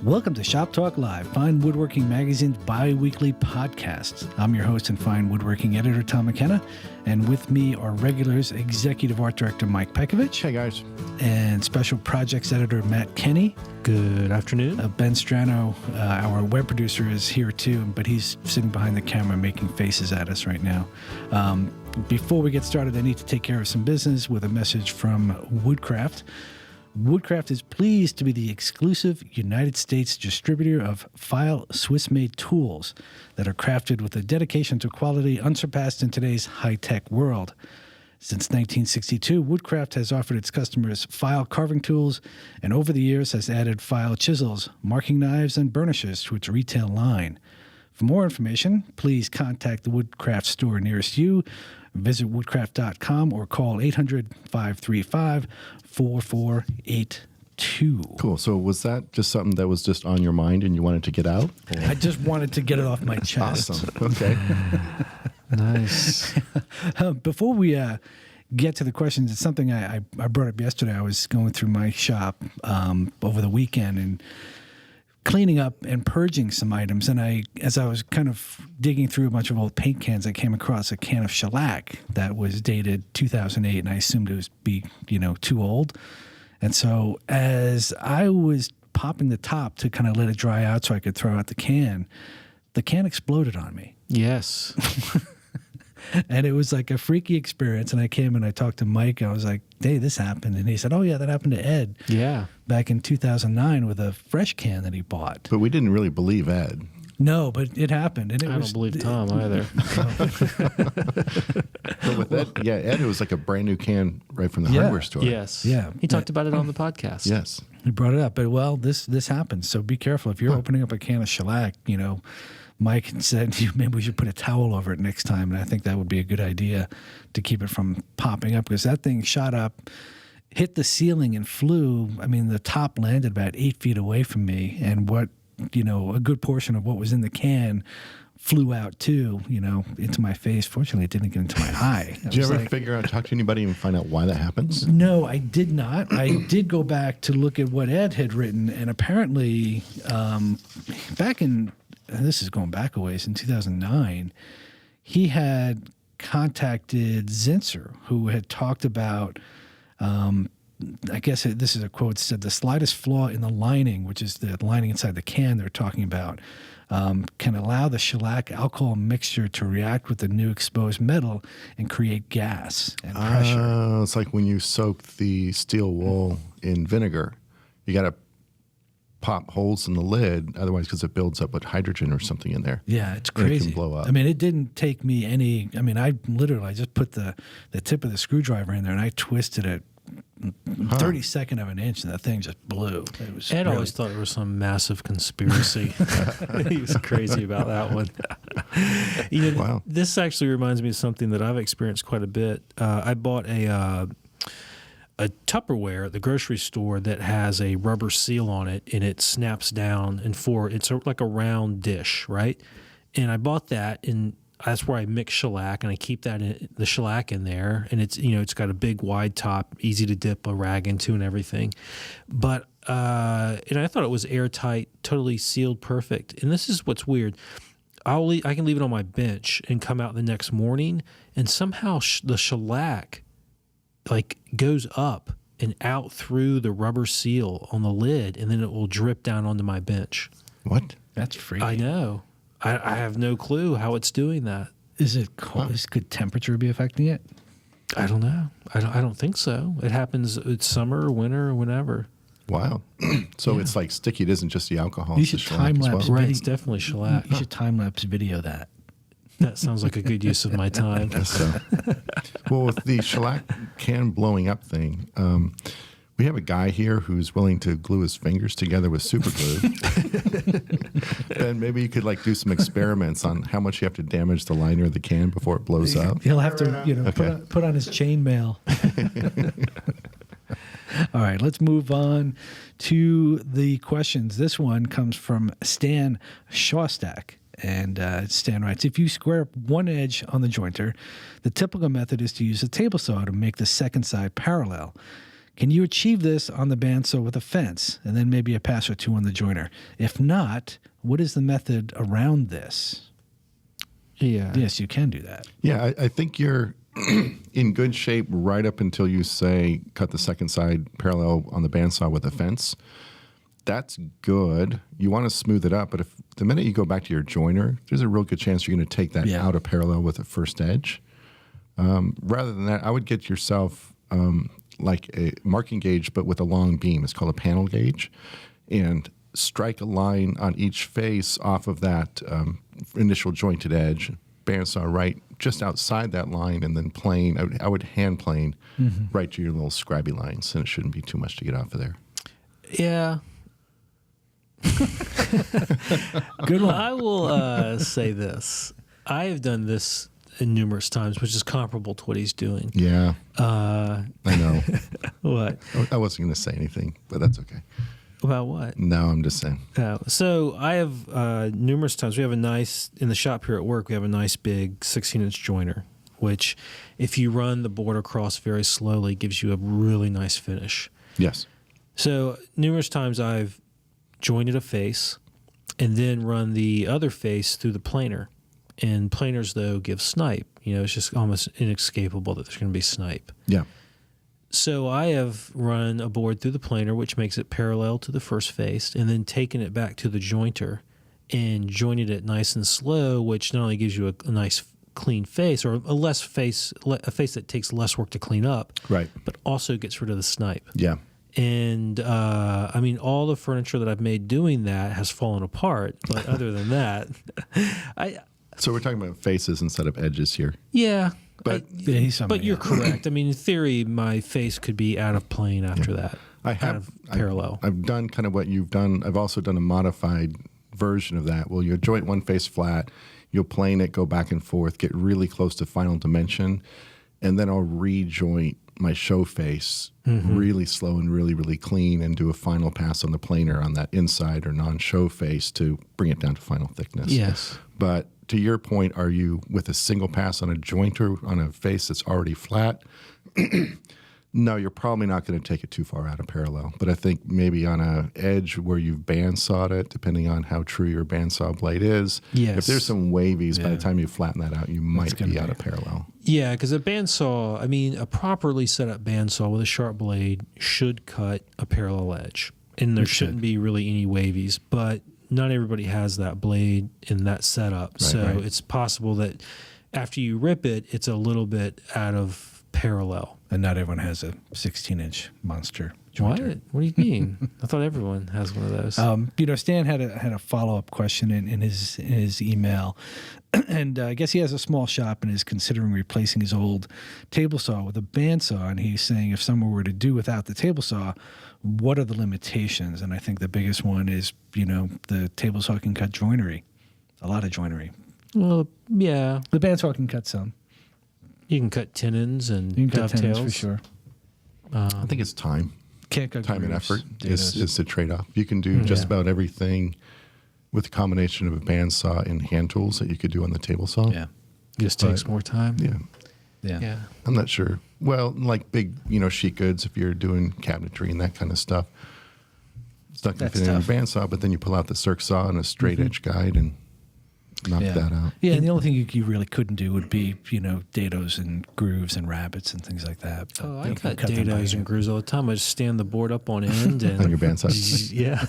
Welcome to Shop Talk Live, Fine Woodworking Magazine's bi-weekly podcast. I'm your host and Fine Woodworking editor, Tom McKenna, and with me are regulars, Executive Art Director Mike Pekovich. Hey, guys. And Special Projects Editor Matt Kenny. Good afternoon. Ben Strano, our web producer, is here too, but he's sitting behind the camera making faces at us right now. Before we get started, I need to take care of some business with a message from Woodcraft. Woodcraft is pleased to be the exclusive United States distributor of file Swiss-made tools that are crafted with a dedication to quality unsurpassed in today's high-tech world. Since 1962, Woodcraft has offered its customers file carving tools and over the years has added file chisels, marking knives, and burnishes to its retail line. For more information, please contact the Woodcraft store nearest you. Visit woodcraft.com or call 800-535-4482. Cool. So was that just something that was just on your mind and you wanted to get out? Or? I just wanted to get it off my chest. Awesome. Okay. Nice. Before we get to the questions, it's something I brought up yesterday. I was going through my shop over the weekend and cleaning up and purging some items, and as I was kind of digging through a bunch of old paint cans, I came across a can of shellac that was dated 2008, and I assumed it was too old. And so as I was popping the top to kind of let it dry out so I could throw out the can exploded on me. Yes. And it was like a freaky experience. And I came and I talked to Mike. And I was like, hey, this happened. And he said, oh, yeah, that happened to Ed. Yeah. Back in 2009 with a fresh can that he bought. But we didn't really believe Ed. No, but it happened. And I don't believe Tom either. But with Ed, Ed, it was like a brand new can right from the hardware store. Yes. Yeah. He talked about it on the podcast. Yes. He brought it up. But, well, this happens. So be careful. If you're opening up a can of shellac, Mike said maybe we should put a towel over it next time, and I think that would be a good idea to keep it from popping up, because that thing shot up, hit the ceiling, and flew. I mean, the top landed about 8 feet away from me, and a good portion of what was in the can flew out too, into my face. Fortunately, it didn't get into my eye. Did you ever figure out, talk to anybody and find out why that happens? No, I did not. I did go back to look at what Ed had written, and apparently back in, this is going back a ways, in 2009, he had contacted Zinsser, who had talked about, I guess this is a quote, said the slightest flaw in the lining, which is the lining inside the can they're talking about, can allow the shellac alcohol mixture to react with the new exposed metal and create gas and pressure. It's like when you soak the steel wool in vinegar, you got to pop holes in the lid, otherwise, because it builds up with hydrogen or something in there. Yeah, it's crazy. It can blow up. I mean, it didn't take me any. I mean, I just put the tip of the screwdriver in there and I twisted it 32nd of an inch, and that thing just blew. It was Ed always thought it was some massive conspiracy. He was crazy about that one. Wow. This actually reminds me of something that I've experienced quite a bit. I bought a Tupperware at the grocery store that has a rubber seal on it, and it snaps down, and it's like a round dish, right? And I bought that, and that's where I mix shellac, and I keep the shellac in there, and it's got a big wide top, easy to dip a rag into and everything. But and I thought it was airtight, totally sealed, perfect. And this is what's weird. I can leave it on my bench and come out the next morning, and somehow the shellac goes up and out through the rubber seal on the lid, and then it will drip down onto my bench. What? That's freaky. I know. I have no clue how it's doing that. Is it cold? Could temperature be affecting it? I don't know. I don't think so. It happens. It's summer or winter or whenever. Wow. So it's like sticky. It isn't just the alcohol. You it's the should shellac as time-lapse well. Right. It's definitely shellac. You should time-lapse video that. That sounds like a good use of my time. So, well, with the shellac can blowing up thing, we have a guy here who's willing to glue his fingers together with super glue. And maybe you could do some experiments on how much you have to damage the liner of the can before it blows up. He'll have to put on his chainmail. All right, let's move on to the questions. This one comes from Stan Shawstack. And Stan writes, if you square up one edge on the jointer, the typical method is to use a table saw to make the second side parallel. Can you achieve this on the bandsaw with a fence and then maybe a pass or two on the joiner? If not, what is the method around this? Yeah. Yes, you can do that. Yeah, I think you're in good shape right up until you say cut the second side parallel on the bandsaw with a fence. That's good. You want to smooth it up, but if the minute you go back to your joiner, there's a real good chance you're going to take that out of parallel with the first edge. Rather than that, I would get yourself like a marking gauge, but with a long beam. It's called a panel gauge, and strike a line on each face off of that initial jointed edge. Bandsaw right just outside that line, and then plane. I would hand plane right to your little scrabby lines, and it shouldn't be too much to get off of there. Yeah. Good one. I will say this. I have done this numerous times, which is comparable to what he's doing. Yeah, I know. What? I wasn't going to say anything, but that's okay. About what? No, I'm just saying. So I have numerous times. We have in the shop here at work, we have a nice big 16-inch joiner, which if you run the board across very slowly, gives you a really nice finish. Yes. So numerous times I've jointed a face and then run the other face through the planer. And planers, though, give snipe. It's just almost inescapable that there's going to be snipe. Yeah. So I have run a board through the planer, which makes it parallel to the first face, and then taken it back to the jointer and jointed it nice and slow, which not only gives you a nice clean face, or a face that takes less work to clean up, Right. but also gets rid of the snipe. Yeah. And all the furniture that I've made doing that has fallen apart. But other than that, So we're talking about faces instead of edges here. yeah. But You're correct. In theory, my face could be out of plane after that. Out of parallel. I've done kind of what you've done. I've also done a modified version of that. Well, you'll joint one face flat, you'll plane it, go back and forth, get really close to final dimension, and then I'll rejoint my show face really slow and really, really clean, and do a final pass on the planer on that inside or non-show face to bring it down to final thickness. Yes. But to your point, are you with a single pass on a jointer on a face that's already flat? No, you're probably not going to take it too far out of parallel. But I think maybe on a edge where you've bandsawed it, depending on how true your bandsaw blade is, if there's some wavies, by the time you flatten that out, you might be out of parallel. Yeah, because a bandsaw, a properly set up bandsaw with a sharp blade should cut a parallel edge. And there shouldn't be really any wavies. But not everybody has that blade in that setup. It's possible that after you rip it, it's a little bit out of parallel. And not everyone has a 16-inch monster jointer. What do you mean? I thought everyone has one of those. Stan had a follow-up question in his email, and I guess he has a small shop and is considering replacing his old table saw with a bandsaw. And he's saying if someone were to do without the table saw, what are the limitations? And I think the biggest one is the table saw can cut joinery, a lot of joinery. Well, yeah, the bandsaw can cut some. You can cut tenons and You can cut dovetails tenons for sure. I think it's time. Can't cut Time and grooves, effort dados. is the trade-off. You can do just about everything with a combination of a bandsaw and hand tools that you could do on the table saw. Yeah. Just takes more time. Yeah. I'm not sure. Well, like big, sheet goods, if you're doing cabinetry and that kind of stuff, it's not going to fit in a bandsaw, but then you pull out the circ saw and a straight edge guide and knock that out. Yeah, and the only thing you really couldn't do would be, dados and grooves and rabbets and things like that. But Oh, I you cut can them by dados hand. and grooves all the time. I just stand the board up on end and On your bandsaw? Yeah,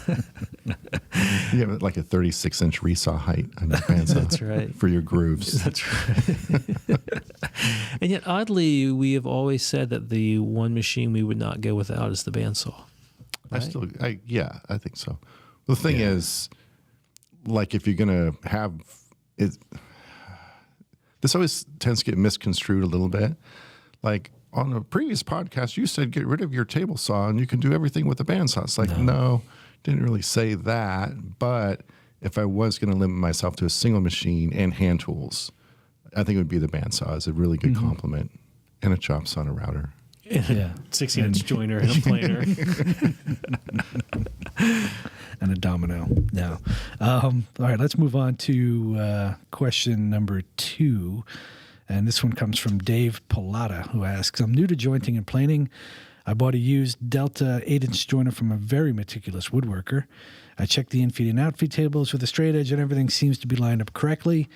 You have like a 36-inch resaw height on your bandsaw. That's right. For your grooves. That's right. And yet, oddly, we have always said that the one machine we would not go without is the bandsaw. I think so. The thing is, like, if you're going to have it, this always tends to get misconstrued a little bit. Like on a previous podcast, you said get rid of your table saw and you can do everything with a bandsaw. It's like, no, didn't really say that. But if I was going to limit myself to a single machine and hand tools, I think it would be the bandsaw as a really good complement, and a chop saw and a router. Yeah. 16-inch joiner and a planer. And a domino. No. All right, let's move on to question number 2. And this one comes from Dave Pilata, who asks, I'm new to jointing and planing. I bought a used Delta 8-inch joiner from a very meticulous woodworker. I checked the in-feed and out-feed tables with a straight edge, and everything seems to be lined up correctly.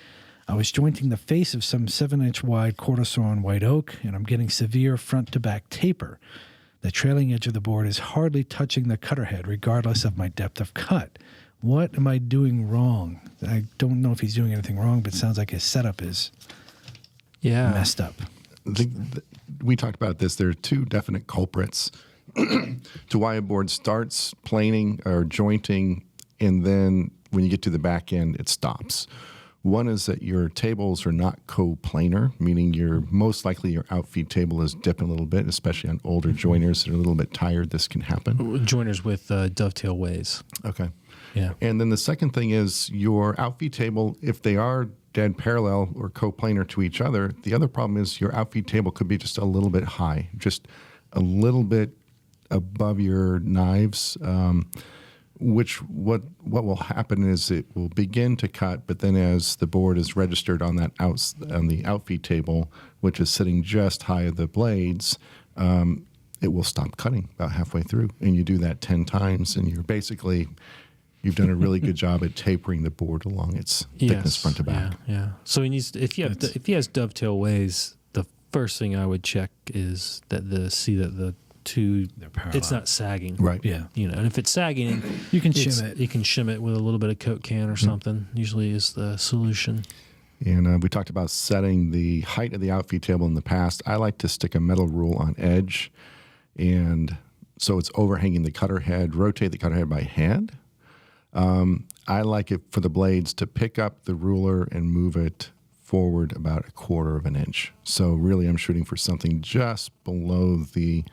I was jointing the face of some 7-inch wide quarter saw on white oak, and I'm getting severe front-to-back taper. The trailing edge of the board is hardly touching the cutter head, regardless of my depth of cut. What am I doing wrong? I don't know if he's doing anything wrong, but it sounds like his setup is messed up. We talked about this. There are two definite culprits to why a board starts planing or jointing, and then when you get to the back end, it stops. One is that your tables are not co-planar, meaning most likely your outfeed table is dipping a little bit, especially on older joiners that are a little bit tired. This can happen. Joiners with dovetail ways. Okay. Yeah. And then the second thing is your outfeed table, if they are dead parallel or co-planar to each other, the other problem is your outfeed table could be just a little bit high, just a little bit above your knives, which what will happen is it will begin to cut, but then as the board is registered on the outfeed table, which is sitting just high of the blades, it will stop cutting about halfway through. And you do that 10 times, and you've done a really good job at tapering the board along its thickness front to back. Yeah. So he needs if he has dovetail ways, the first thing I would check is that the two, it's not sagging. Right. Yeah. And if it's sagging, You can shim it. You can shim it with a little bit of Coke can or something. Usually is the solution. And we talked about setting the height of the outfeed table in the past. I like to stick a metal rule on edge, and so it's overhanging the cutter head, rotate the cutter head by hand. I like it for the blades to pick up the ruler and move it forward about 1/4 of an inch. So really I'm shooting for something just below the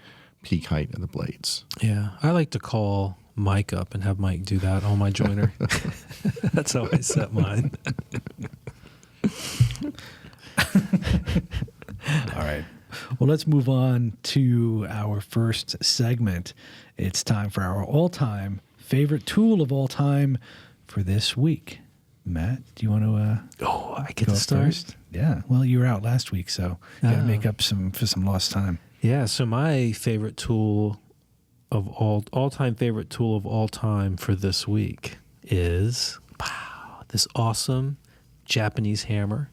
peak height of the blades. Yeah. I like to call Mike up and have Mike do that on my joiner. That's how I set mine. All right. Well, let's move on to our first segment. It's time for our all-time favorite tool of all time for this week. Matt, do you want to I get go to start? first? Yeah. Well, you were out last week, so you got to make up for some lost time. Yeah, so my favorite tool of all-time favorite tool of all time for this week is this awesome Japanese hammer,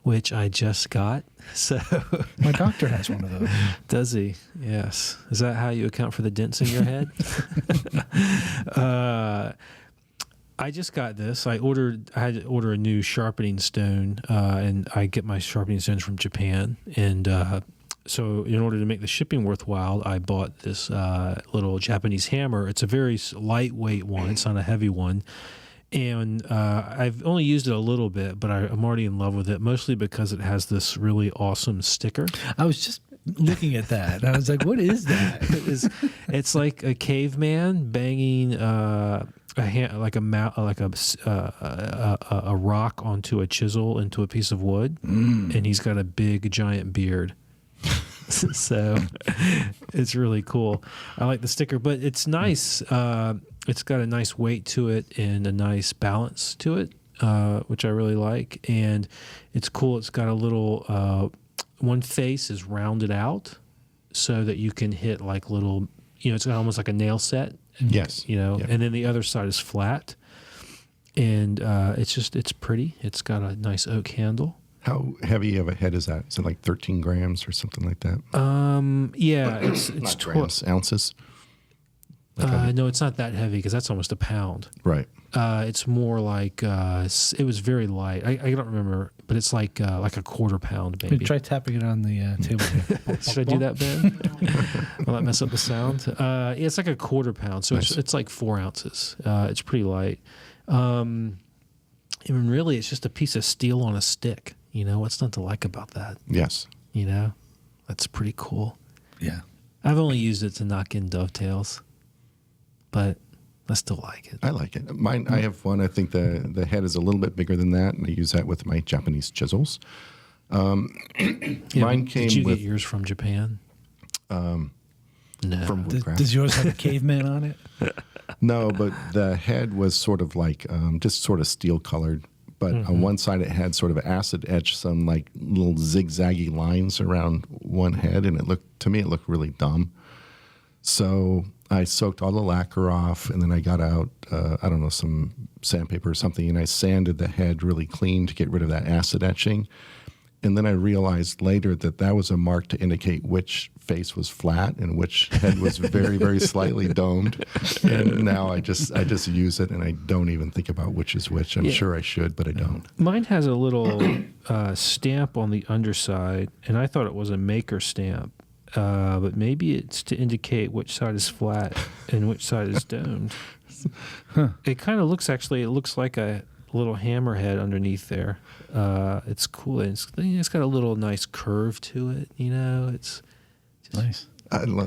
which I just got. So My doctor has one of those. does he? Yes. Is that how you account for the dents in your head? I just got this. I had to order a new sharpening stone, and I get my sharpening stones from Japan. And so in order to make the shipping worthwhile, I bought this little Japanese hammer. It's a very lightweight one. It's not a heavy one. And I've only used it a little bit, but I'm already in love with it, mostly because it has this really awesome sticker. I was just looking at that. I was like, what is that? It's like a caveman banging a rock onto a chisel into a piece of wood, and he's got a big giant beard. So it's really cool. I like the sticker, but it's nice. It's got a nice weight to it and a nice balance to it, which I really like. And it's cool. It's got a little one face is rounded out so that you can hit like little, it's almost like a nail set. Yes. And then the other side is flat. And it's pretty. It's got a nice oak handle. How heavy of a head is that? Is it like 13 grams or something like that? Yeah, it's not grams, ounces. No, it's not that heavy because that's almost a pound. Right. It's more like it was very light. I don't remember, but it's like a 1/4 pound, maybe. Try tapping it on the table. Should I do that, Ben? Will that mess up the sound? Yeah, it's like a 1/4 pound, so Nice. it's like 4 ounces. It's pretty light. And really, it's just a piece of steel on a stick. What's not to like about that? Yes. That's pretty cool. Yeah. I've only used it to knock in dovetails, but I still like it. I like it. Mine, I have one. I think the head is a little bit bigger than that, and I use that with my Japanese chisels. Mine came Did you with get yours from Japan? No. from woodcraft. Does yours have a caveman on it? No, but the head was sort of like just sort of steel colored. But on one side it had sort of acid etched some like little zigzaggy lines around one head, and it looked really dumb. So I soaked all the lacquer off, and then I got out, some sandpaper or something, and I sanded the head really clean to get rid of that acid etching. And then I realized later that that was a mark to indicate which face was flat and which head was very, very slightly domed. And now I just use it, and I don't even think about which is which. I'm sure I should, but I don't. Mine has a little stamp on the underside, and I thought it was a maker stamp. But maybe it's to indicate which side is flat and which side is domed. Huh. It kind of looks like a little hammerhead underneath there. It's cool. It's got a little nice curve to it. It's just Nice.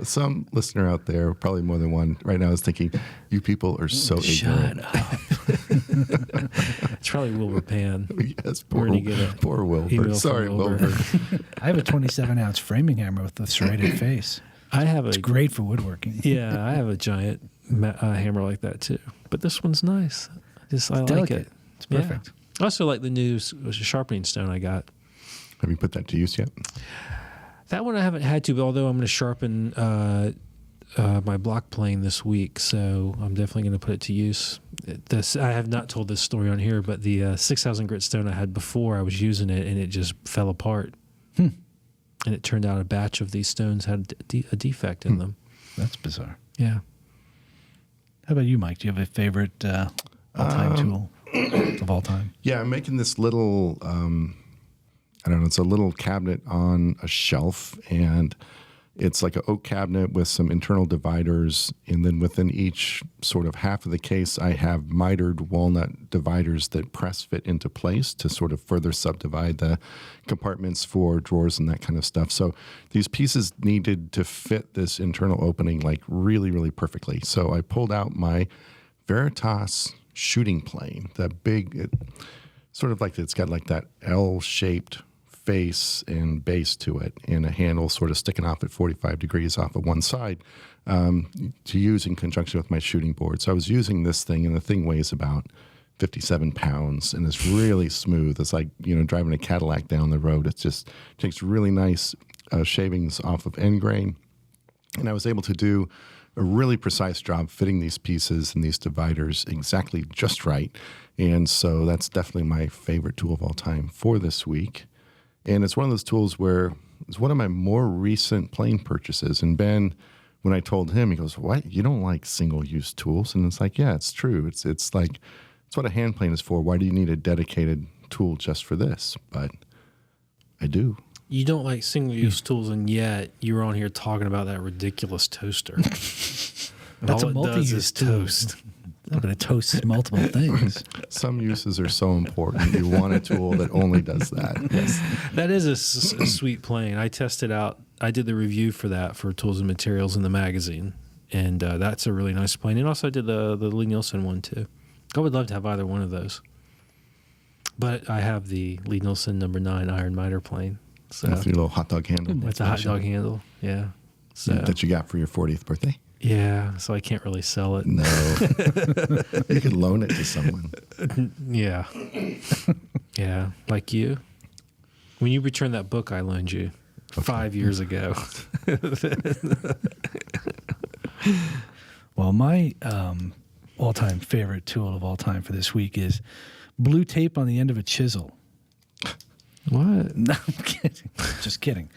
Some listener out there, probably more than one, right now is thinking, "You people are so ignorant." Shut up. It's probably Wilbur Pan. Yes, We're gonna get a poor Wilbur. email Sorry, from Wilbur. Wilbur. I have a 27-ounce framing hammer with a serrated face. It's Great for woodworking. Yeah, I have a giant hammer like that too. But this one's nice. I like delicate. it. It's perfect. I also like the new sharpening stone I got. Have you put that to use yet? That one I haven't had to, but although I'm going to sharpen my block plane this week, so I'm definitely going to put it to use. I have not told this story on here, but the 6,000 grit stone I had before, I was using it, and it just fell apart. And it turned out a batch of these stones had a defect in them. That's bizarre. Yeah. How about you, Mike? Do you have a favorite all-time tool of all time? Yeah, I'm making this little, it's a little cabinet on a shelf, and it's like an oak cabinet with some internal dividers, and then within each sort of half of the case, I have mitered walnut dividers that press fit into place to sort of further subdivide the compartments for drawers and that kind of stuff. So these pieces needed to fit this internal opening like really, really perfectly. So I pulled out my Veritas shooting plane, that big, sort of like it's got like that L-shaped face and base to it, and a handle sort of sticking off at 45 degrees off of one side to use in conjunction with my shooting board. So I was using this thing, and the thing weighs about 57 pounds, and it's really smooth. It's like, driving a Cadillac down the road. It just takes really nice shavings off of end grain, and I was able to do a really precise job fitting these pieces and these dividers exactly just right. And so that's definitely my favorite tool of all time for this week. And it's one of those tools where it's one of my more recent plane purchases. And Ben, when I told him, he goes, "What? You don't like single-use tools?" And it's like, yeah, it's true. It's like, it's what a hand plane is for. Why do you need a dedicated tool just for this? But I do. You don't like single-use tools, and yet you're on here talking about that ridiculous toaster. That's a multi-use toast. No, but it toasts multiple things. Some uses are so important. You want a tool that only does that. Yes. That is a sweet plane. I tested out. I did the review for that for Tools and Materials in the magazine, and that's a really nice plane. And also I did the Lee Nielsen one too. I would love to have either one of those, but I have the Lee Nielsen number 9 iron miter plane. So With your little hot dog handle. with the hot dog handle, yeah. So that you got for your 40th birthday? yeah, so I can't really sell it. No. You could loan it to someone. Yeah, yeah, like you. When you returned that book I loaned you 5 years ago. Well, my all-time favorite tool of all time for this week is blue tape on the end of a chisel. What? No, I'm kidding. Just kidding.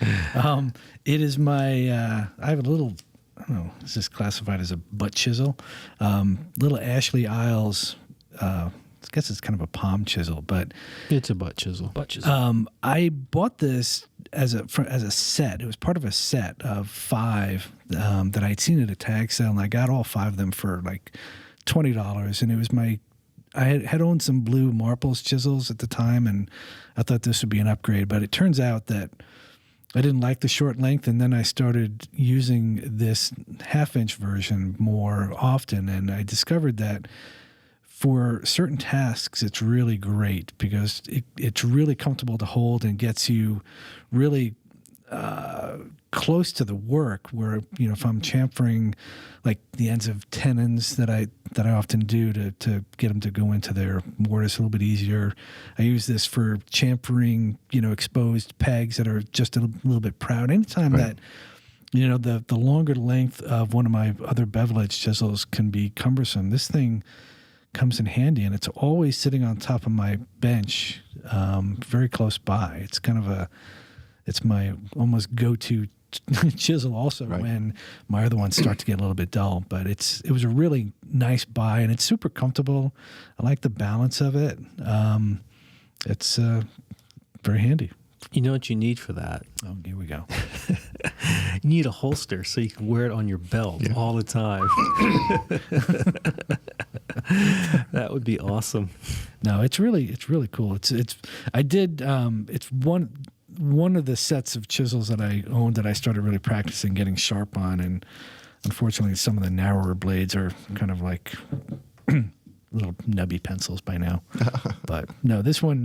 It is my, I have a little, I don't know, is this classified as a butt chisel? Little Ashley Isles, I guess it's kind of a palm chisel, but It's a butt chisel. Butt chisel. I bought this as a set. It was part of a set of 5 that I'd seen at a tag sale, and I got all 5 of them for like $20, and it was I had owned some blue Marples chisels at the time, and I thought this would be an upgrade, but it turns out that I didn't like the short length, and then I started using this 1/2-inch version more often, and I discovered that for certain tasks, it's really great because it's really comfortable to hold and gets you really close to the work. Where, if I'm chamfering like the ends of tenons that I often do to get them to go into their mortise a little bit easier. I use this for chamfering, exposed pegs that are just a little bit proud. Anytime that The longer length of one of my other bevel edge chisels can be cumbersome. This thing comes in handy, and it's always sitting on top of my bench, very close by. It's my almost go-to chisel also when my other ones start to get a little bit dull. But it was a really nice buy, and it's super comfortable. I like the balance of it. It's very handy. You know what you need for that? Oh, here we go. You need a holster so you can wear it on your belt all the time. That would be awesome. No, it's really cool. It's one of the sets of chisels that I owned that I started really practicing getting sharp on, and unfortunately some of the narrower blades are kind of like little nubby pencils by now. But no, this one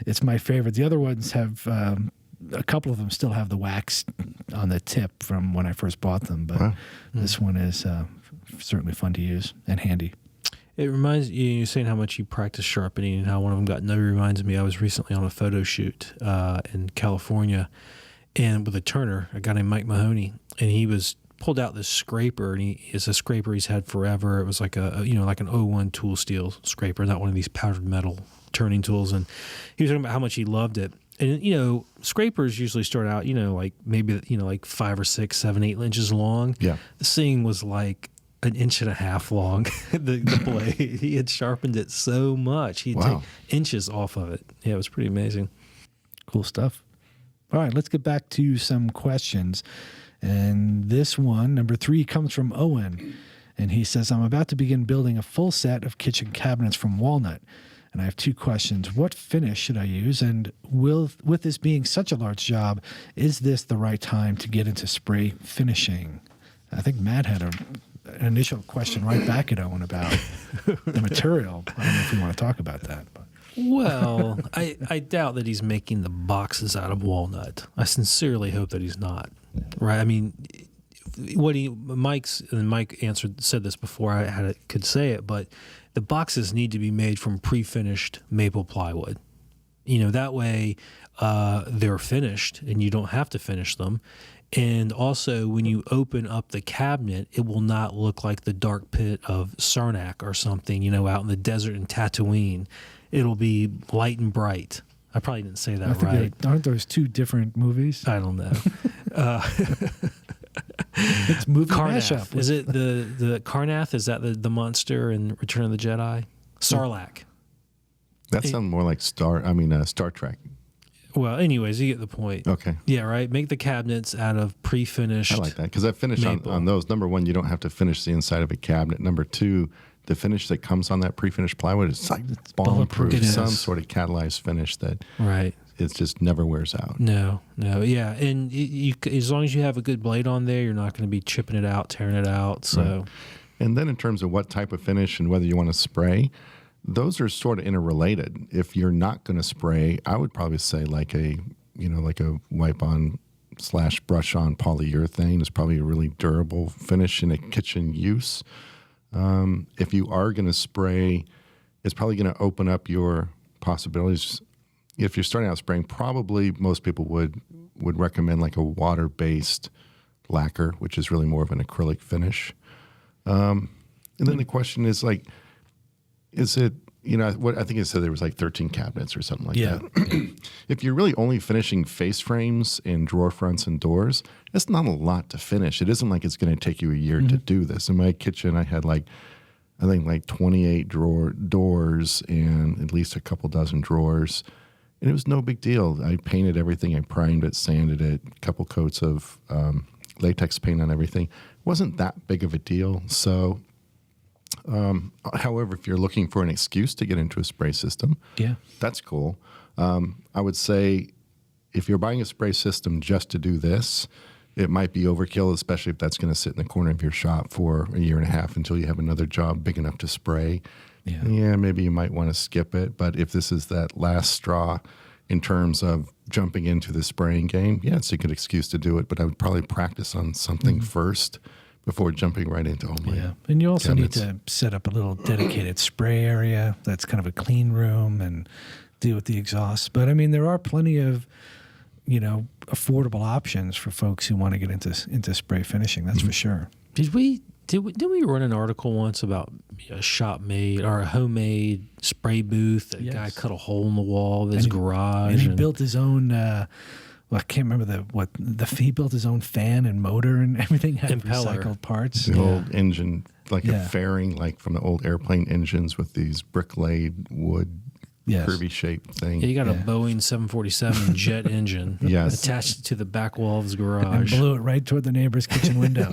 it's my favorite. The other ones have a couple of them still have the wax on the tip from when I first bought them, but this one is certainly fun to use and handy. It reminds you, you're saying how much you practice sharpening and how one of them got nubby. Reminds me, I was recently on a photo shoot in California, and with a turner, a guy named Mike Mahoney, and he was pulled out this scraper, and it's a scraper he's had forever. It was like like an 01 tool steel scraper, not one of these powdered metal turning tools. And he was talking about how much he loved it. And scrapers usually start out, like maybe like 5 or 6, 7, 8 inches long. Yeah, this thing was like an inch and a half long. the blade, he had sharpened it so much, he'd take inches off of it. Yeah, it was pretty amazing. Cool stuff. All right, let's get back to some questions. And this one, number 3, comes from Owen. And he says, I'm about to begin building a full set of kitchen cabinets from walnut. And I have 2 questions. What finish should I use? And with this being such a large job, is this the right time to get into spray finishing? I think Matt had an initial question right back at Owen about the material. I don't know if we want to talk about that. But. Well, I doubt that he's making the boxes out of walnut. I sincerely hope that he's not. Right? I mean, Mike said this before I could say it, but the boxes need to be made from pre-finished maple plywood. That way they're finished and you don't have to finish them. And also, when you open up the cabinet, it will not look like the dark pit of Sarnak or something, out in the desert in Tatooine. It'll be light and bright. I probably didn't say that right. Aren't those 2 different movies? I don't know. It's movie Carnath. mashup. Is it the Carnath? Is that the monster in Return of the Jedi? Sarlacc. That sounds more like Star Trek. Well, anyways, you get the point. Okay. Yeah, right. Make the cabinets out of pre-finished. I like that because I finished on those. Number 1, you don't have to finish the inside of a cabinet. Number 2, the finish that comes on that pre-finished plywood is like bomb-proof. Some sort of catalyzed finish that it just never wears out. No, yeah, and you as long as you have a good blade on there, you're not going to be chipping it out, tearing it out. So, right. And then in terms of what type of finish and whether you want to spray, those are sort of interrelated. If you're not going to spray, I would probably say like a wipe-on / brush-on polyurethane is probably a really durable finish in a kitchen use. If you are going to spray, it's probably going to open up your possibilities. If you're starting out spraying, probably most people would recommend like a water-based lacquer, which is really more of an acrylic finish. And then the question is like, is it, what I think it said there was like 13 cabinets or something like that. If you're really only finishing face frames and drawer fronts and doors, it's not a lot to finish. It isn't like it's going to take you a year to do this. In my kitchen, I had I think 28 doors and at least a couple dozen drawers. And it was no big deal. I painted everything. I primed it, sanded it, a couple coats of latex paint on everything. It wasn't that big of a deal. So... however, if you're looking for an excuse to get into a spray system, that's cool. I would say if you're buying a spray system just to do this, it might be overkill, especially if that's going to sit in the corner of your shop for a year and a half until you have another job big enough to spray. Yeah, maybe you might want to skip it. But if this is that last straw in terms of jumping into the spraying game, it's a good excuse to do it. But I would probably practice on something first before jumping right into and you also need to set up a little dedicated spray area that's kind of a clean room and deal with the exhaust. But I mean, there are plenty of affordable options for folks who want to get into spray finishing. That's for sure. Did we run an article once about a shop made or a homemade spray booth? A guy cut a hole in the wall of his garage, and he built his own. I can't remember he built his own fan and motor and everything had Impeller. recycled parts. The old engine, like a fairing, like from the old airplane engines with these brick-laid wood curvy shaped thing. Yeah, you got a Boeing 747 jet engine attached to the back wall of his garage. And blew it right toward the neighbor's kitchen window.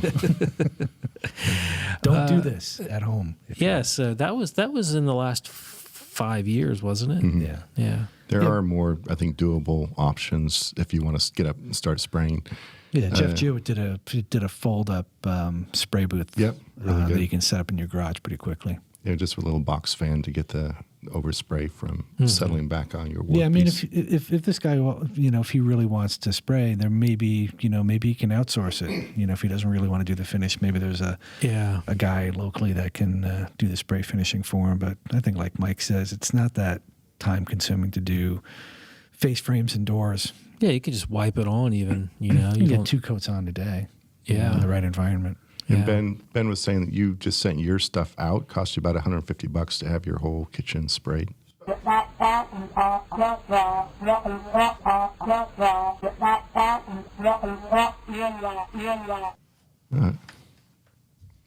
Don't do this at home. So that was in the last 5 years, wasn't it? Mm-hmm. Yeah. There are more, I think, doable options if you want to get up and start spraying. Yeah, Jeff Jewett did a fold-up spray booth. Yep, really good. That you can set up in your garage pretty quickly. Yeah, just with a little box fan to get the overspray from settling back on your work. Yeah, I mean, piece. if this guy, if he really wants to spray, there maybe he can outsource it. If he doesn't really want to do the finish, maybe there's a guy locally that can do the spray finishing for him. But I think, like Mike says, it's not that time consuming to do face frames and doors. Yeah, you could just wipe it on even. You get 2 coats on a day. Yeah, in the right environment. And Ben was saying that you just sent your stuff out. Cost you about $150 to have your whole kitchen sprayed. All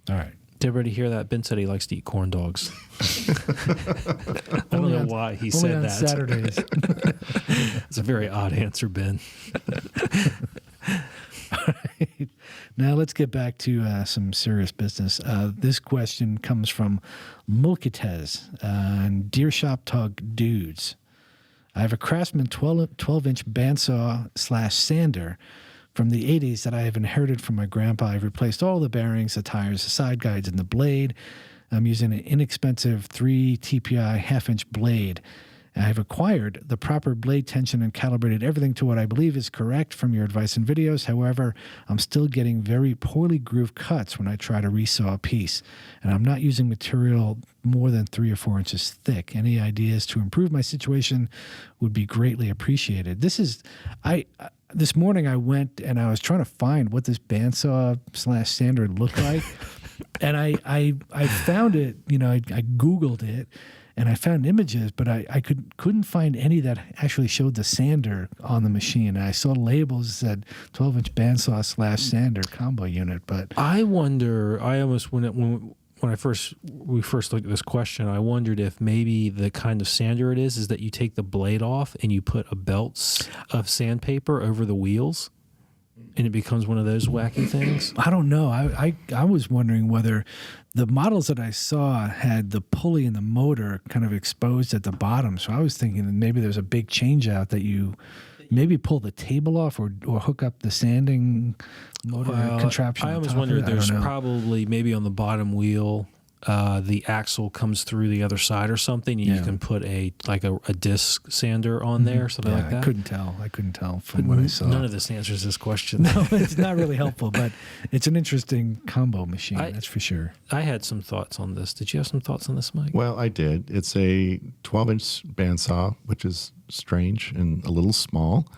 right. Did everybody hear that? Ben said he likes to eat corn dogs. I don't know why he said on that. Saturdays. It's a very odd answer, Ben. All right. Now let's get back to some serious business. This question comes from Mulkitez and Deer Shop Tug Dudes. I have a Craftsman 12-inch bandsaw / sander from the 80s that I have inherited from my grandpa. I've replaced all the bearings, the tires, the side guides, and the blade. I'm using an inexpensive 3 TPI half-inch blade. I have acquired the proper blade tension and calibrated everything to what I believe is correct from your advice and videos. However, I'm still getting very poorly grooved cuts when I try to resaw a piece, and I'm not using material more than 3 or 4 inches thick. Any ideas to improve my situation would be greatly appreciated. This morning I went and I was trying to find what this bandsaw / sander looked like, and I found it. I Googled it. And I found images, but I couldn't find any that actually showed the sander on the machine. And I saw labels that said 12-inch bandsaw / sander combo unit. But I wonder. I almost when we first looked at this question, I wondered if maybe the kind of sander it is that you take the blade off and you put a belt of sandpaper over the wheels, and it becomes one of those wacky things. I don't know. I was wondering whether the models that I saw had the pulley and the motor kind of exposed at the bottom. So I was thinking that maybe there's a big change out that you maybe pull the table off or hook up the sanding motor contraption. I always wondered there's probably maybe on the bottom wheel the axle comes through the other side or something, and you can put a disc sander on there, something like that. I couldn't tell from what I saw. None of this answers this question. No, it's not really helpful, but it's an interesting combo machine, that's for sure. I had some thoughts on this. Did you have some thoughts on this, Mike? Well, I did. It's a 12-inch bandsaw, which is strange and a little small,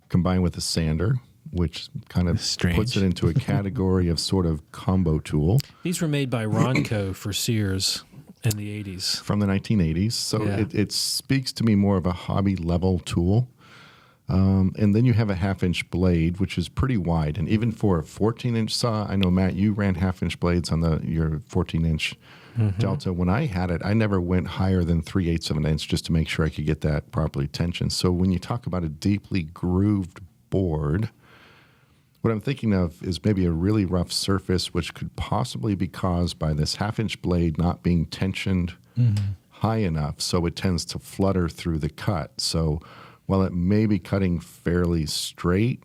combined with a sander, which kind of puts it into a category of sort of combo tool. These were made by Ronco for Sears in the 80s. From the 1980s. So it speaks to me more of a hobby level tool. And then you have a half-inch blade, which is pretty wide. And even for a 14-inch saw, I know, Matt, you ran half-inch blades on your 14-inch Delta. When I had it, I never went higher than 3/8 of an inch just to make sure I could get that properly tensioned. So when you talk about a deeply grooved board, what I'm thinking of is maybe a really rough surface, which could possibly be caused by this half-inch blade not being tensioned high enough, so it tends to flutter through the cut. So while it may be cutting fairly straight,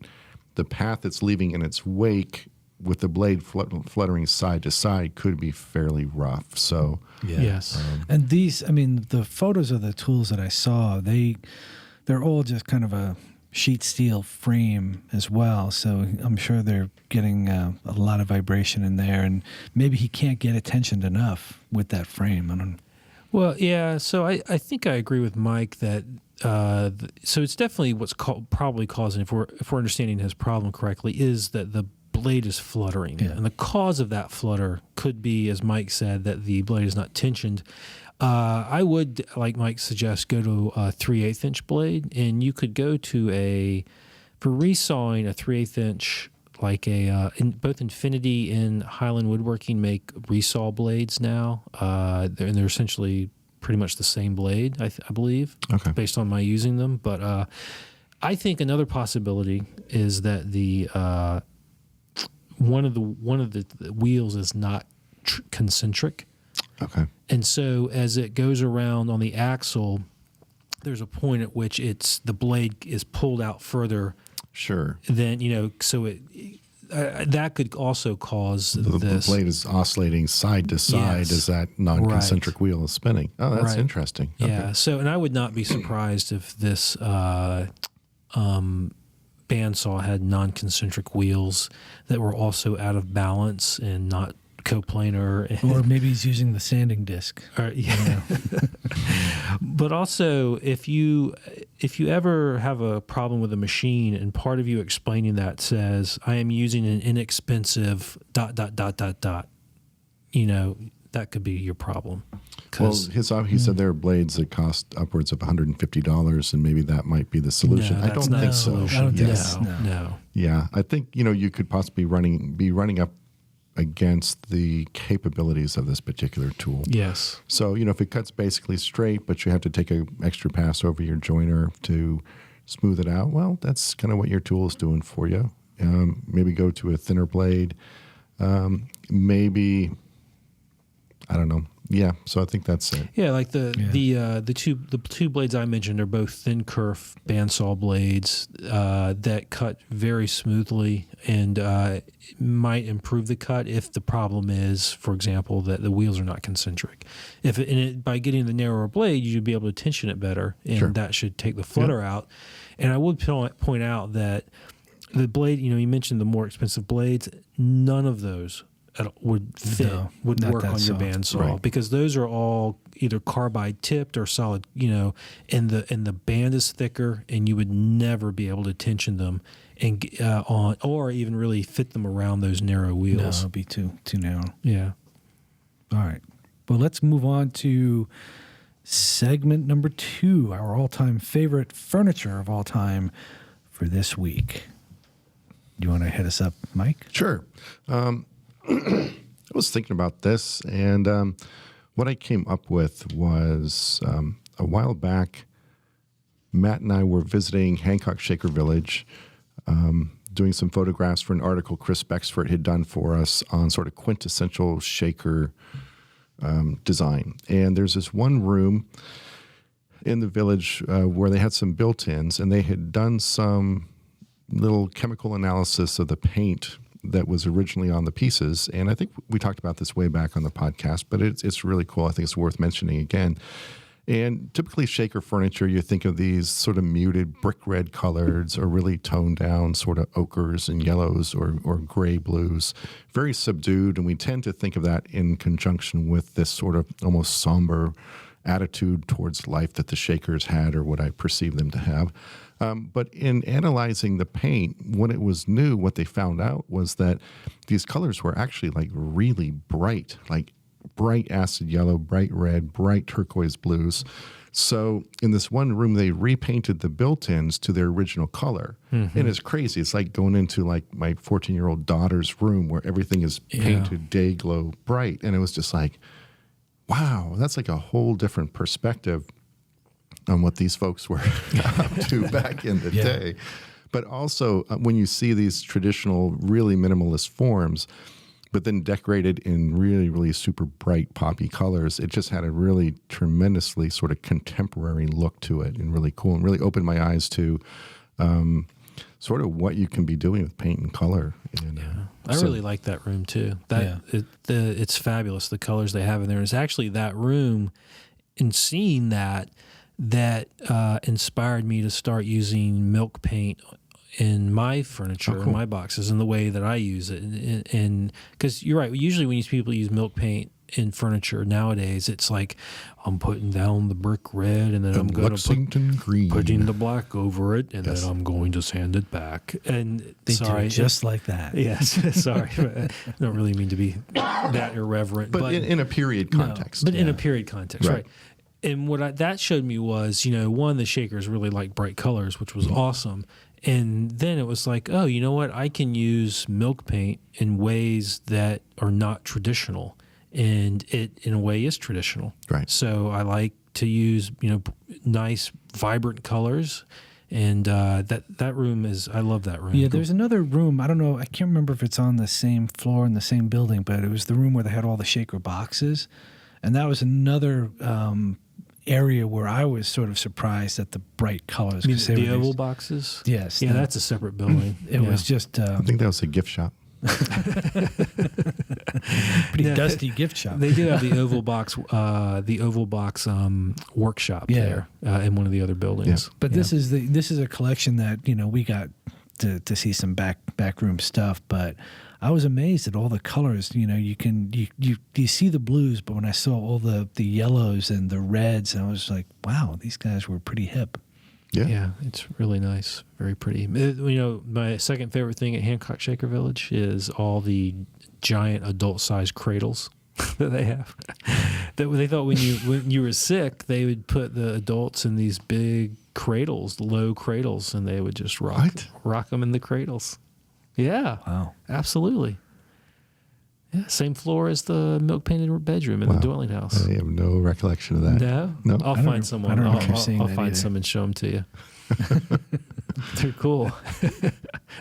the path it's leaving in its wake with the blade fluttering side to side could be fairly rough. So yes. And these, the photos of the tools that I saw, they're all just kind of a sheet steel frame as well, so I'm sure they're getting a lot of vibration in there, and maybe he can't get it tensioned enough with that frame. I don't know. Well, yeah. So I think I agree with Mike that so it's definitely what's probably causing, if we're understanding his problem correctly, is that the blade is fluttering, and the cause of that flutter could be, as Mike said, that the blade is not tensioned. I would, like Mike suggests, go to a 3/8 inch blade, and you could go to for resawing a 3/8 inch. Like both Infinity and Highland Woodworking make resaw blades now. They're essentially pretty much the same blade, I believe, based on my using them. But I think another possibility is that the one of the wheels is not concentric. Okay. And so as it goes around on the axle, there's a point at which the blade is pulled out further. Sure. Then, so that could also cause the blade is oscillating side to side as that non-concentric wheel is spinning. Oh, that's interesting. Yeah. Okay. So, and I would not be surprised if this bandsaw had non-concentric wheels that were also out of balance and not coplanar, or maybe he's using the sanding disc. But also, if you ever have a problem with a machine and part of you explaining that says, I am using an inexpensive ... that could be your problem. Well, he said there are blades that cost upwards of $150, and maybe that might be the solution. No, I don't think so. I don't think so. No. Yeah, I think you could possibly be running up against the capabilities of this particular tool. Yes. So, if it cuts basically straight, but you have to take an extra pass over your joiner to smooth it out, well, that's kind of what your tool is doing for you. Maybe go to a thinner blade. Maybe, I don't know. Yeah, so I think that's it. Yeah, like the two blades I mentioned are both thin kerf bandsaw blades that cut very smoothly and might improve the cut if the problem is, for example, that the wheels are not concentric. By getting the narrower blade, you should be able to tension it better, and that should take the flutter out. And I would point out that the blade, you mentioned the more expensive blades, none of those would fit, would work on your bandsaw, because those are all either carbide tipped or solid, and the band is thicker, and you would never be able to tension them and on, or even really fit them around those narrow wheels. No, it'll be too narrow. Yeah. All right. Well, let's move on to segment number 2, our all-time favorite furniture of all time for this week. Do you want to hit us up, Mike? Sure. I was thinking about this, and what I came up with was a while back, Matt and I were visiting Hancock Shaker Village, doing some photographs for an article Chris Bexford had done for us on sort of quintessential shaker design. And there's this one room in the village where they had some built-ins, and they had done some little chemical analysis of the paint that was originally on the pieces. And I think we talked about this way back on the podcast, but it's really cool. I think it's worth mentioning again. And typically shaker furniture, you think of these sort of muted brick red colors or really toned down sort of ochres and yellows or gray blues, very subdued. And we tend to think of that in conjunction with this sort of almost somber attitude towards life that the Shakers had, or what I perceive them to have. But in analyzing the paint, when it was new, what they found out was that these colors were actually like really bright, like bright acid yellow, bright red, bright turquoise blues. So in this one room, they repainted the built-ins to their original color. Mm-hmm. And it's crazy. It's like going into like my 14-year-old daughter's room where everything is painted day glow bright. And it was just like, wow, that's like a whole different perspective on what these folks were up to back in the day. But also when you see these traditional, really minimalist forms, but then decorated in really, really super bright poppy colors, it just had a really tremendously sort of contemporary look to it, and really cool, and really opened my eyes to sort of what you can be doing with paint and color. And, I really like that room too. It's fabulous, the colors they have in there. It's actually that room, and seeing that inspired me to start using milk paint in my furniture, in my boxes, in the way that I use it. And because you're right, usually when people use milk paint in furniture nowadays. It's like, I'm putting down the brick red, and then I'm going to Lexington green, putting the black over it, and Yes. then I'm going to sand it back. And They sorry, do it just like that. yes, sorry, I don't really mean to be that irreverent, but in a period context. but in a period context, Right. right? And what that showed me was, one, the shakers really like bright colors, which was awesome. And then it was like, oh, you know what? I can use milk paint in ways that are not traditional. And it, in a way, is traditional. Right. So I like to use, nice, vibrant colors. And that room is, I love that room. Yeah, there's another room. I don't know. I can't remember if it's on the same floor in the same building, but it was the room where they had all the shaker boxes. And that was another area where I was sort of surprised at the bright colors. You mean 'cause they the were oval these- boxes? Yes. Yeah, that's a separate building. It was just I think that was a gift shop. pretty dusty gift shop. They do have the oval box, workshop there in one of the other buildings. But this is a collection that we got to see some backroom stuff. But I was amazed at all the colors. You see the blues, but when I saw all the yellows and the reds, I was like, wow, these guys were pretty hip. Yeah, it's really nice, very pretty. My second favorite thing at Hancock Shaker Village is all the giant adult-sized cradles that they have. That they thought when you were sick, they would put the adults in these big cradles, low cradles, and they would just rock them in the cradles. Yeah, Wow. Absolutely. Yeah, same floor as the milk painted bedroom in the dwelling house. I have no recollection of that. No? No. I'll find someone. I don't remember seeing I'll that find either. some and show them to you. They're cool.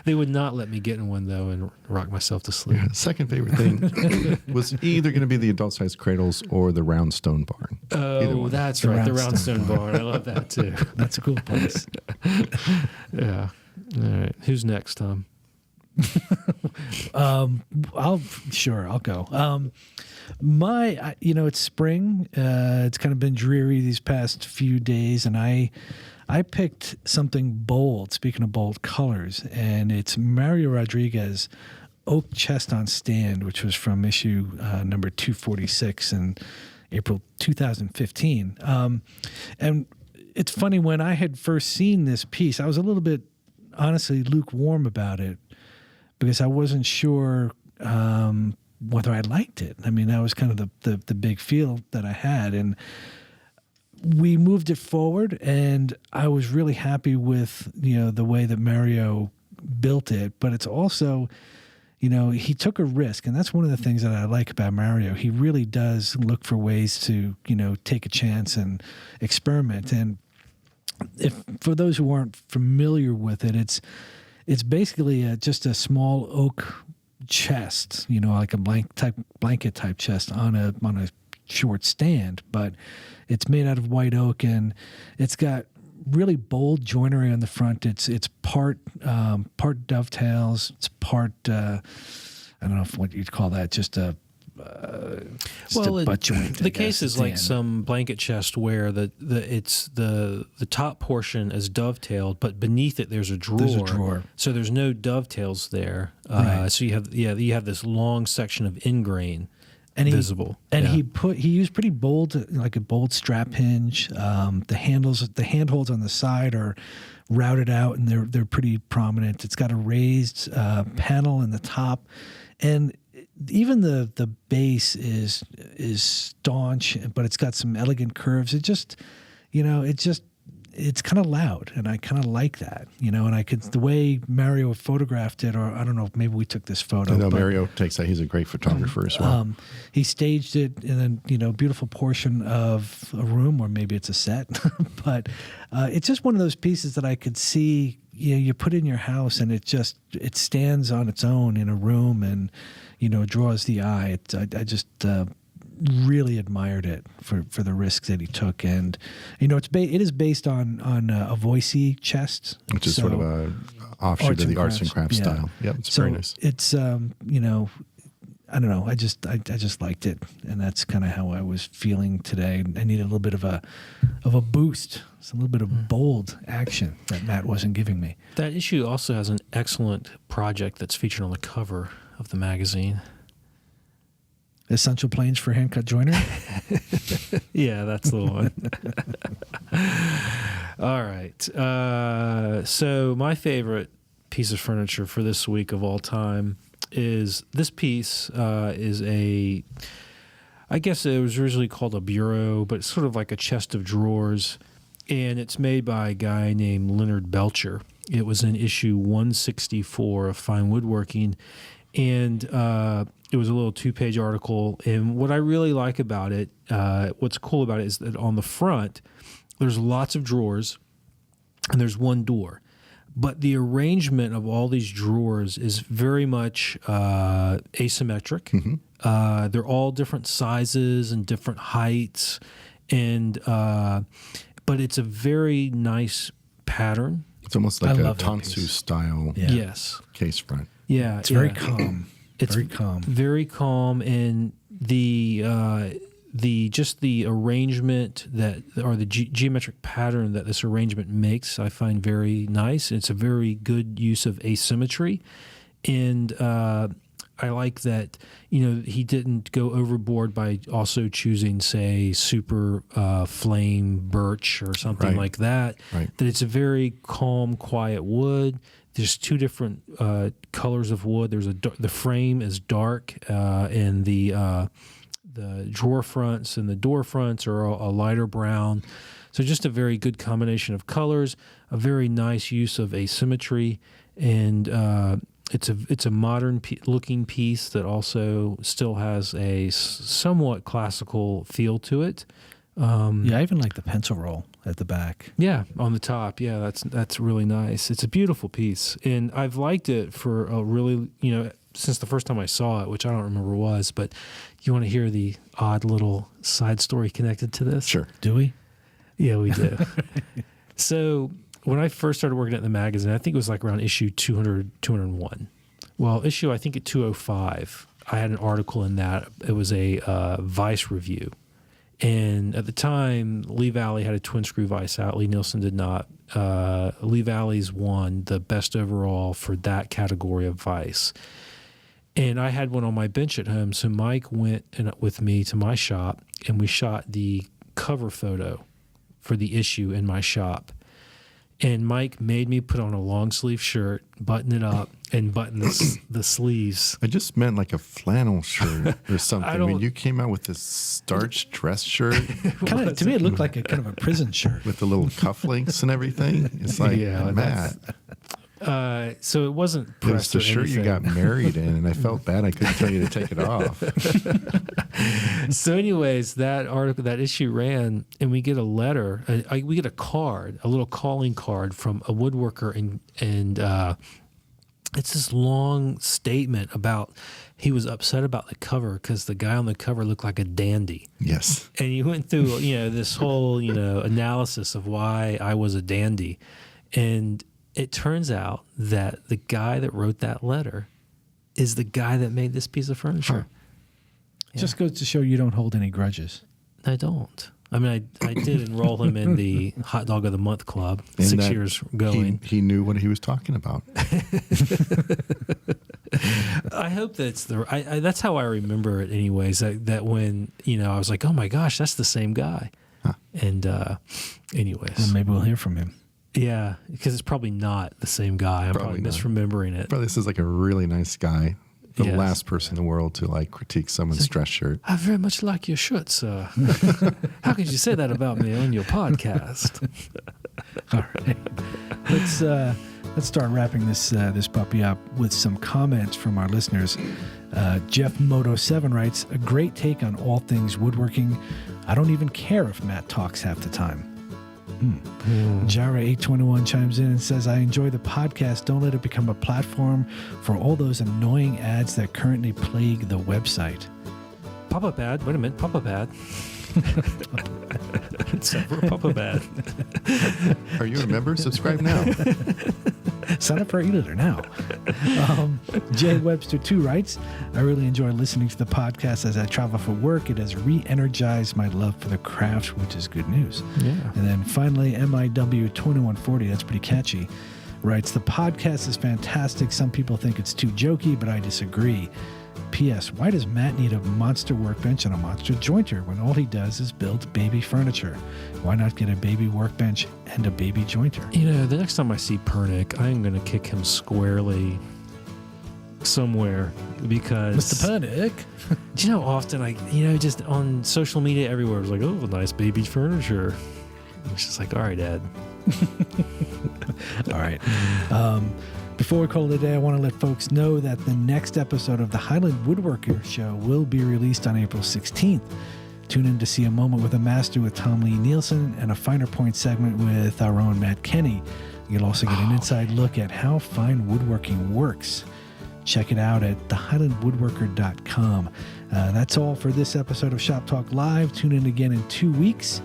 They would not let me get in one, though, and rock myself to sleep. Yeah, second favorite thing was either going to be the adult-sized cradles or the round stone barn. Either Oh, one. that's The right. The Roundstone Roundstone Barn. I love that, too. That's a cool place. Yeah. All right. Who's next, Tom? I'll go. It's spring. It's kind of been dreary these past few days, and I picked something bold. Speaking of bold colors, and it's Mario Rodriguez Oak Chest on Stand, which was from issue number 246 in April 2015. And it's funny, when I had first seen this piece, I was a little bit, honestly, lukewarm about it, because I wasn't sure whether I liked it. I mean, that was kind of the big feel that I had. And we moved it forward, and I was really happy with, the way that Mario built it. But it's also, he took a risk. And that's one of the things that I like about Mario. He really does look for ways to, take a chance and experiment. And for those who aren't familiar with it, it's basically just a small oak chest, like a blanket type chest on a short stand, but it's made out of white oak, and it's got really bold joinery on the front. It's part dovetails. It's part I don't know what you'd call that. Just a butt joint. The case is like some blanket chest where the top portion is dovetailed, but beneath it there's a drawer. There's a drawer. So there's no dovetails there. Right. So you have this long section of ingrain and visible. He used pretty bold, like a bold strap hinge. The handholds on the side are routed out, and they're pretty prominent. It's got a raised panel in the top, and even the base is staunch, but it's got some elegant curves. It's kind of loud, and I kind of like that, and the way Mario photographed it, or I don't know, maybe we took this photo. I know but, Mario takes that. He's a great photographer as well. he staged it in a beautiful portion of a room, or maybe it's a set, but it's just one of those pieces that I could see, you put in your house, and it stands on its own in a room, and draws the eye. I just really admired it for the risks that he took, and it is based on a Voicey chest, Which is sort of a offshoot of the arts and crafts style. Yep, it's very nice. It's I don't know. I just liked it, and that's kind of how I was feeling today. I needed a little bit of a boost, a little bit of bold action that Matt wasn't giving me. That issue also has an excellent project that's featured on the cover of the magazine. Essential Planes for Hand Cut Joiner. Yeah, that's the one. All right. So my favorite piece of furniture for this week of all time is this piece. I guess it was originally called a bureau, but it's sort of like a chest of drawers, and it's made by a guy named Leonard Belcher. It was in issue 164 of Fine Woodworking, and it was a little 2-page article. And what I really like about it, what's cool about it, is that on the front, there's lots of drawers, and there's one door. But the arrangement of all these drawers is very much asymmetric. Mm-hmm. They're all different sizes and different heights, and but it's a very nice pattern. It's almost like a Tansu style Yes. case front. Yeah. It's very calm. It's very calm. Very calm, and the arrangement or the geometric pattern that this arrangement makes, I find very nice. It's a very good use of asymmetry, and I like that, he didn't go overboard by also choosing, say, super flame birch or something like that. Right. That it's a very calm, quiet wood. There's two different colors of wood. The frame is dark, and the drawer fronts and the door fronts are a lighter brown. So just a very good combination of colors, a very nice use of asymmetry, and it's a modern looking piece that also still has a somewhat classical feel to it. I even like the pencil roll at the back. Yeah, on the top. Yeah, that's really nice. It's a beautiful piece, and I've liked it for a really, since the first time I saw it, which I don't remember was, but you want to hear the odd little side story connected to this? Sure. Do we? Yeah, we do. So when I first started working at the magazine, I think it was like around issue 200, 201. Well, issue, I think at 205, I had an article in that. It was a Vice review. And at the time, Lee Valley had a twin screw vise out. Lee Nielsen did not. Lee Valley's won the best overall for that category of vise. And I had one on my bench at home, so Mike went with me to my shop, and we shot the cover photo for the issue in my shop. And Mike made me put on a long sleeve shirt, button it up, and button the sleeves. I just meant like a flannel shirt or something. I mean, you came out with this starched dress shirt. To me, it looked like a kind of a prison shirt with the little cufflinks and everything. It's like, Matt. So it wasn't It was the shirt you got married in, and I felt bad I couldn't tell you to take it off. So anyways, that issue ran, and we get a letter. We get a card, a little calling card from a woodworker, and it's this long statement about he was upset about the cover because the guy on the cover looked like a dandy. Yes. And he went through, this whole, analysis of why I was a dandy. And it turns out that the guy that wrote that letter is the guy that made this piece of furniture. Huh. Yeah. Just goes to show you don't hold any grudges. I don't. I mean, I did enroll him in the Hot Dog of the Month Club, and 6 years going. He knew what he was talking about. I hope that's that's how I remember it anyways, that when, I was like, oh my gosh, that's the same guy. Huh. And anyways. Well, maybe we'll hear from him. Yeah, because it's probably not the same guy. I'm probably misremembering it. Probably this is like a really nice guy. The last person in the world to critique someone's dress shirt. I very much like your shirt, sir. How could you say that about me on your podcast? All right, let's start wrapping this puppy up with some comments from our listeners. Jeff Moto 7 writes, a great take on all things woodworking. I don't even care if Matt talks half the time. Jara 821 chimes in and says, I enjoy the podcast. Don't let it become a platform for all those annoying ads that currently plague the website. Pop-up ad. Wait a minute. Pop-up ad. It's never a pop-up ad. Are you a member? Subscribe now. Sign up for our e-letter now. Jay Webster 2 writes, I really enjoy listening to the podcast as I travel for work. It has re-energized my love for the craft, which is good news. Yeah. And then finally, MIW 2140, that's pretty catchy, writes, the podcast is fantastic. Some people think it's too jokey, but I disagree. P.S. Why does Matt need a monster workbench and a monster jointer when all he does is build baby furniture? Why not get a baby workbench and a baby jointer? You know, the next time I see Pernick, I am going to kick him squarely somewhere because Mr. Pernick. do you know often just on social media everywhere it's like, oh, nice baby furniture. It's just like, all right, Dad. All right. Before we call it a day, I want to let folks know that the next episode of the Highland Woodworker Show will be released on April 16th. Tune in to see A Moment with a Master with Tom Lee Nielsen and a Finer Point segment with our own Matt Kenny. You'll also get an inside look at how fine woodworking works. Check it out at thehighlandwoodworker.com. That's all for this episode of Shop Talk Live. Tune in again in 2 weeks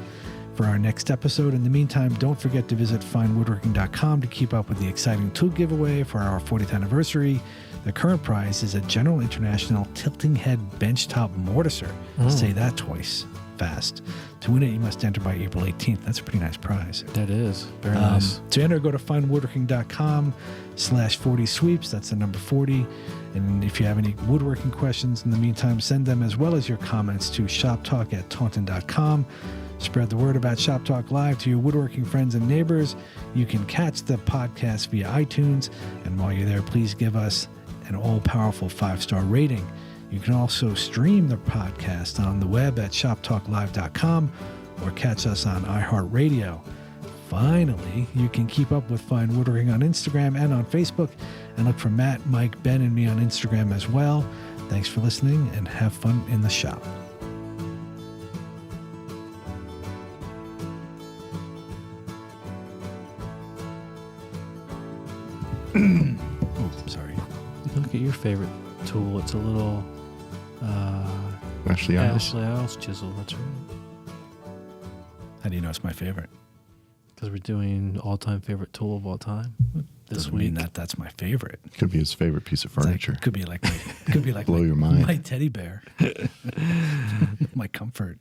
for our next episode. In the meantime, don't forget to visit finewoodworking.com to keep up with the exciting tool giveaway for our 40th anniversary. The current prize is a General International tilting head benchtop mortiser. Say that twice fast. To win it, you must enter by April 18th. That's a pretty nice prize. That is very nice. To enter, go to finewoodworking.com/40sweeps. That's the number 40. And if you have any woodworking questions in the meantime, send them as well as your comments to shoptalk@taunton.com. Spread the word about Shop Talk Live to your woodworking friends and neighbors. You can catch the podcast via iTunes. And while you're there, please give us an all-powerful 5-star rating. You can also stream the podcast on the web at shoptalklive.com or catch us on iHeartRadio. Finally, you can keep up with Fine Woodworking on Instagram and on Facebook, and look for Matt, Mike, Ben, and me on Instagram as well. Thanks for listening, and have fun in the shop. Oh, sorry. Look at your favorite tool. It's a little Ashley Isles. Ashley Isles chisel. That's right. How do you know it's my favorite? Because we're doing all-time favorite tool of all time this Doesn't week. mean that that's my favorite. Could be his favorite piece of furniture. Could be like Blow your mind. my teddy bear. My comfort.